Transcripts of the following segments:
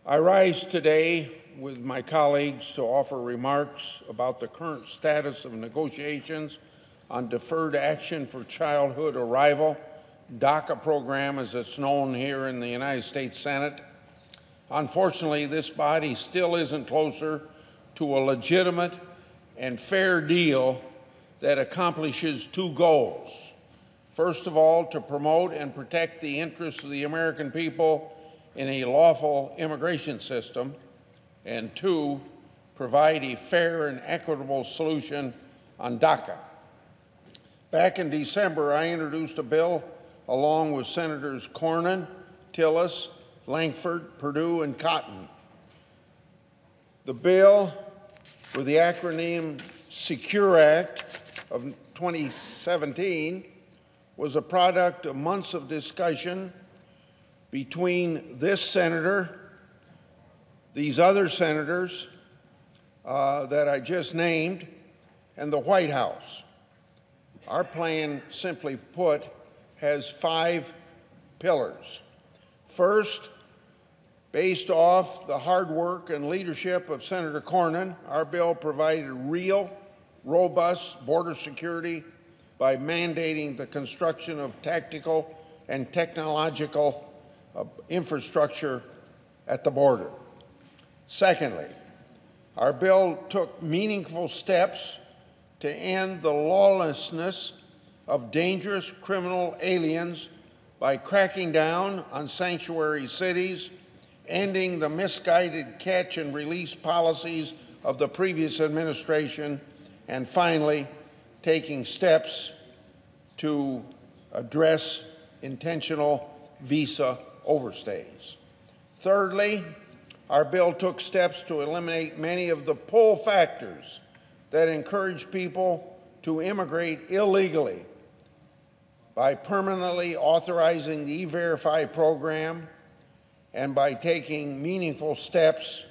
I rise today with my colleagues to offer remarks about the current status of negotiations on Deferred Action for Childhood Arrival, DACA program as it's known here in the United States Senate. Unfortunately, this body still isn't closer to a legitimate and fair deal that accomplishes two goals. First of all, to promote and protect the interests of the American people in a lawful immigration system, and two, provide a fair and equitable solution on DACA. Back in December, I introduced a bill along with Senators Cornyn, Tillis, Lankford, Perdue, and Cotton. The bill, with the acronym SECURE Act of 2017, was a product of months of discussion between this senator, these other senators that I just named, and the White House. Our plan, simply put, has 5 pillars. First, based off the hard work and leadership of Senator Cornyn, our bill provided real, robust border security by mandating the construction of tactical and technological infrastructure at the border. Secondly, our bill took meaningful steps to end the lawlessness of dangerous criminal aliens by cracking down on sanctuary cities, ending the misguided catch and release policies of the previous administration, and finally, taking steps to address intentional visa overstays. Thirdly, our bill took steps to eliminate many of the pull factors that encourage people to immigrate illegally by permanently authorizing the E-Verify program and by taking meaningful steps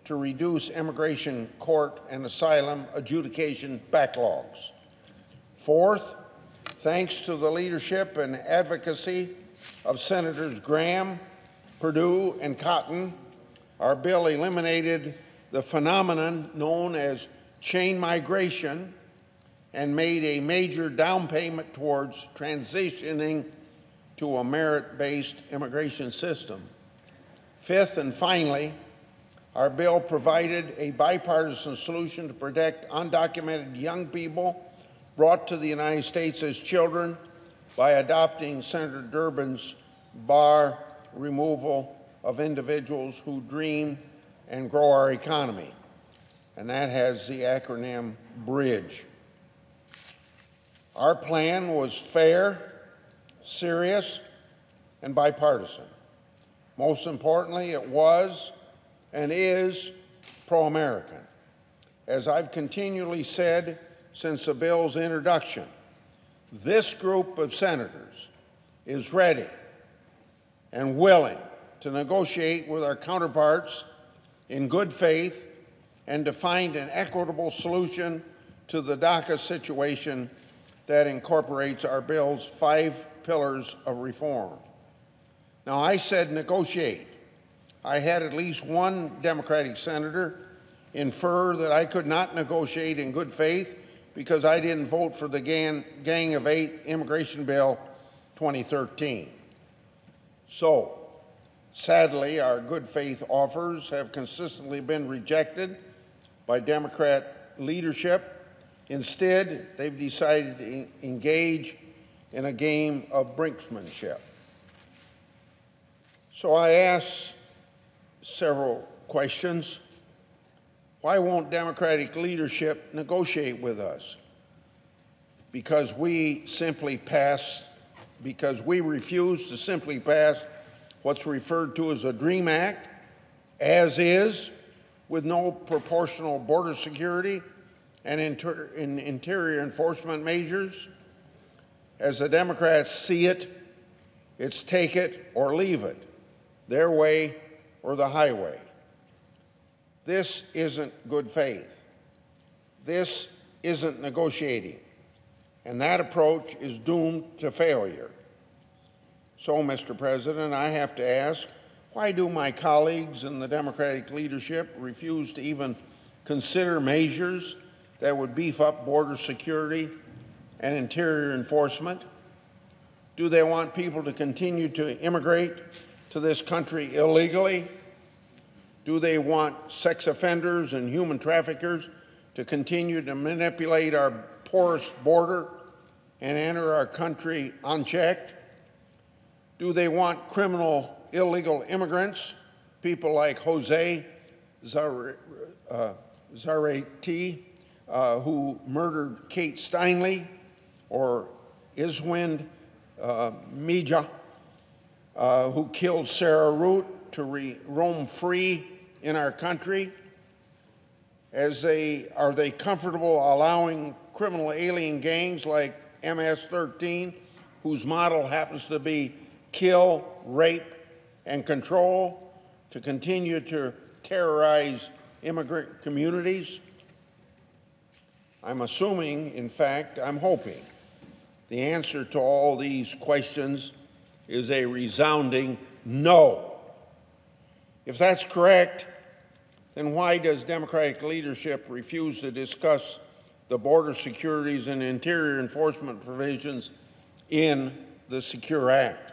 to reduce immigration court and asylum adjudication backlogs. Fourth, thanks to the leadership and advocacy of Senators Graham, Perdue, and Cotton, our bill eliminated the phenomenon known as chain migration and made a major down payment towards transitioning to a merit-based immigration system. Fifth and finally, our bill provided a bipartisan solution to protect undocumented young people brought to the United States as children by adopting Senator Durbin's bar removal of individuals who dream and grow our economy, and that has the acronym BRIDGE. Our plan was fair, serious, and bipartisan. Most importantly, it was and is pro-American. As I've continually said since the bill's introduction, this group of senators is ready and willing to negotiate with our counterparts in good faith and to find an equitable solution to the DACA situation that incorporates our bill's 5 pillars of reform. Now, I said negotiate. I had at least one Democratic senator infer that I could not negotiate in good faith because I didn't vote for the Gang of 8 immigration bill 2013. So, sadly, our good faith offers have consistently been rejected by Democrat leadership. Instead, they've decided to engage in a game of brinksmanship. So I asked several questions. Why won't Democratic leadership negotiate with us? Because we refuse to simply pass what's referred to as a DREAM Act, as is, with no proportional border security and interior enforcement measures. As the Democrats see it, it's take it or leave it, their way or the highway. This isn't good faith. This isn't negotiating. And that approach is doomed to failure. So, Mr. President, I have to ask, Why do my colleagues in the Democratic leadership refuse to even consider measures that would beef up border security and interior enforcement? Do they want people to continue to immigrate to this country illegally? Do they want sex offenders and human traffickers to continue to manipulate our porous border and enter our country unchecked? Do they want criminal illegal immigrants, people like Jose Zarate, who murdered Kate Steinle, or Iswind Mija, who killed Sarah Root, to roam free in our country? Are they comfortable allowing criminal alien gangs like MS-13, whose model happens to be kill, rape, and control, to continue to terrorize immigrant communities? I'm assuming, in fact, I'm hoping, the answer to all these questions is a resounding no. If that's correct, then why does Democratic leadership refuse to discuss the border securities and interior enforcement provisions in the Secure Act?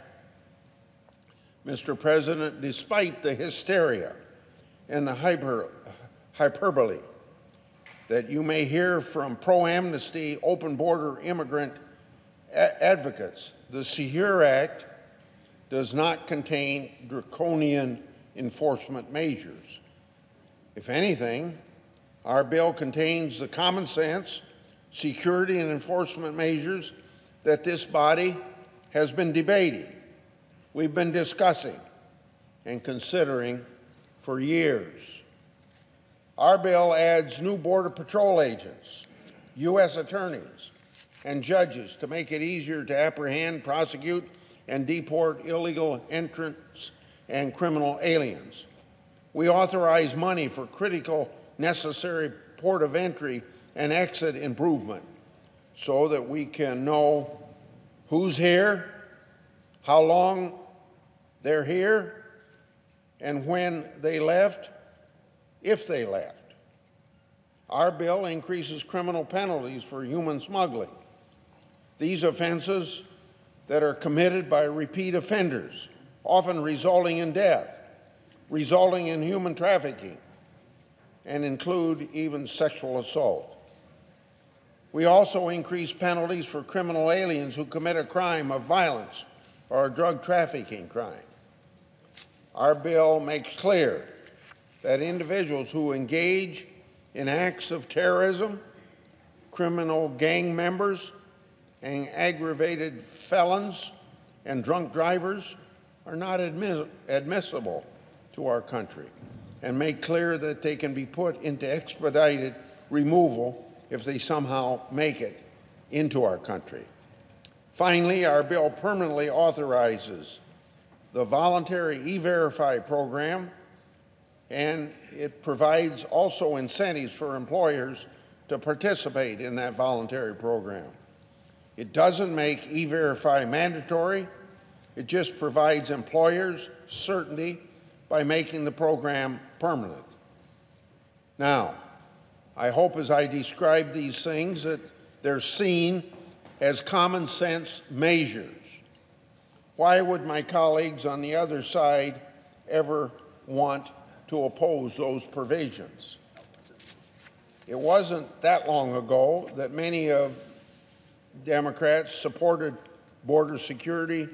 Mr. President, despite the hysteria and the hyperbole that you may hear from pro-amnesty, open border immigrant advocates, the Secure Act does not contain draconian enforcement measures. If anything, our bill contains the common sense, security, and enforcement measures that this body has been debating, we've been discussing, and considering for years. Our bill adds new Border Patrol agents, U.S. attorneys, and judges to make it easier to apprehend, prosecute, and deport illegal entrants and criminal aliens. We authorize money for critical, necessary port of entry and exit improvement so that we can know who's here, how long they're here, and when they left, if they left. Our bill increases criminal penalties for human smuggling. These offenses that are committed by repeat offenders, often resulting in death, resulting in human trafficking, and include even sexual assault. We also increase penalties for criminal aliens who commit a crime of violence or a drug trafficking crime. Our bill makes clear that individuals who engage in acts of terrorism, criminal gang members, and aggravated felons and drunk drivers are not admissible to our country, and make clear that they can be put into expedited removal if they somehow make it into our country. Finally, our bill permanently authorizes the voluntary E-Verify program, and it provides also incentives for employers to participate in that voluntary program. It doesn't make E-Verify mandatory. It just provides employers certainty by making the program permanent. Now, I hope as I describe these things that they're seen as common sense measures. Why would my colleagues on the other side ever want to oppose those provisions? It wasn't that long ago that many of Democrats supported border security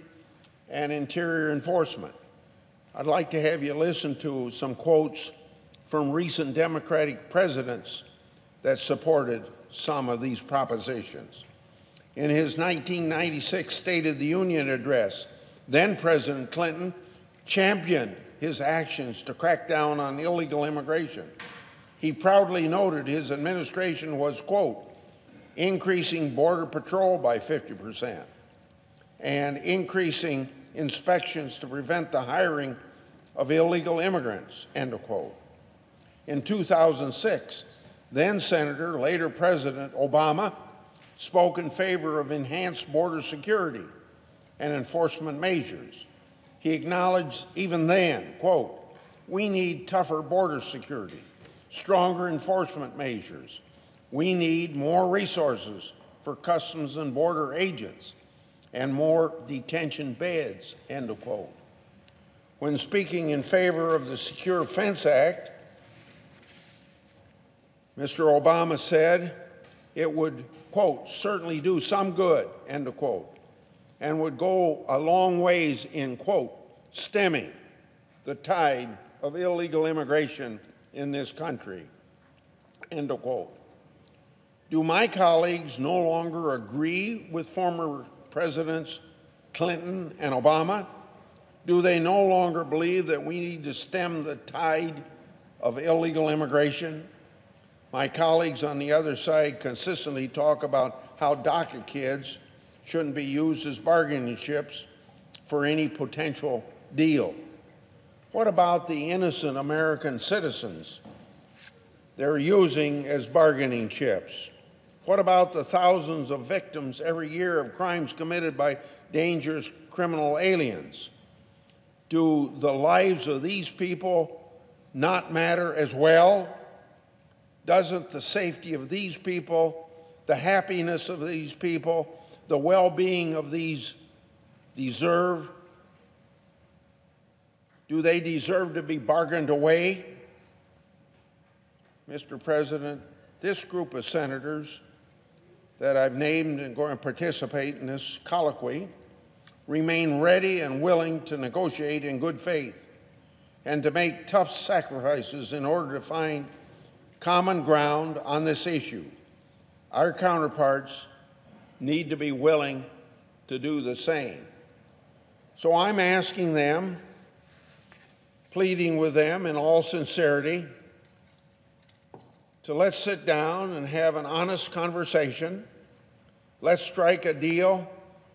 and interior enforcement. I'd like to have you listen to some quotes from recent Democratic presidents that supported some of these propositions. In his 1996 State of the Union address, then President Clinton championed his actions to crack down on illegal immigration. He proudly noted his administration was, quote, increasing Border Patrol by 50% and increasing inspections to prevent the hiring of illegal immigrants, end of quote. In 2006, then Senator, later President Obama, spoke in favor of enhanced border security and enforcement measures. He acknowledged even then, quote, "We need tougher border security, stronger enforcement measures. We need more resources for Customs and Border agents and more detention beds," end of quote. When speaking in favor of the Secure Fence Act, Mr. Obama said it would, quote, "certainly do some good," end of quote, and would go a long ways in, quote, "stemming the tide of illegal immigration in this country," end of quote. Do my colleagues no longer agree with former Presidents Clinton and Obama? Do they no longer believe that we need to stem the tide of illegal immigration? My colleagues on the other side consistently talk about how DACA kids shouldn't be used as bargaining chips for any potential deal. What about the innocent American citizens they're using as bargaining chips? What about the thousands of victims every year of crimes committed by dangerous criminal aliens? Do the lives of these people not matter as well? Doesn't the safety of these people, the happiness of these people, the well-being of these do they deserve to be bargained away? Mr. President, this group of senators that I've named and going to participate in this colloquy remain ready and willing to negotiate in good faith and to make tough sacrifices in order to find common ground on this issue. Our counterparts need to be willing to do the same. So I'm asking them, pleading with them in all sincerity, to let's sit down and have an honest conversation. Let's strike a deal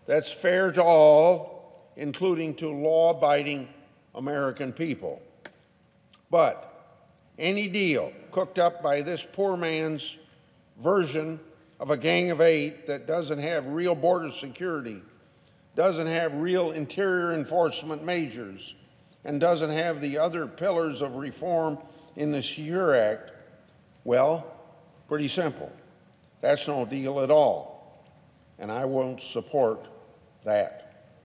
that's fair to all, including to law-abiding American people. But any deal cooked up by this poor man's version of a Gang of Eight that doesn't have real border security, doesn't have real interior enforcement measures, and doesn't have the other pillars of reform in the Secure Act, well, pretty simple. That's no deal at all, and I won't support that.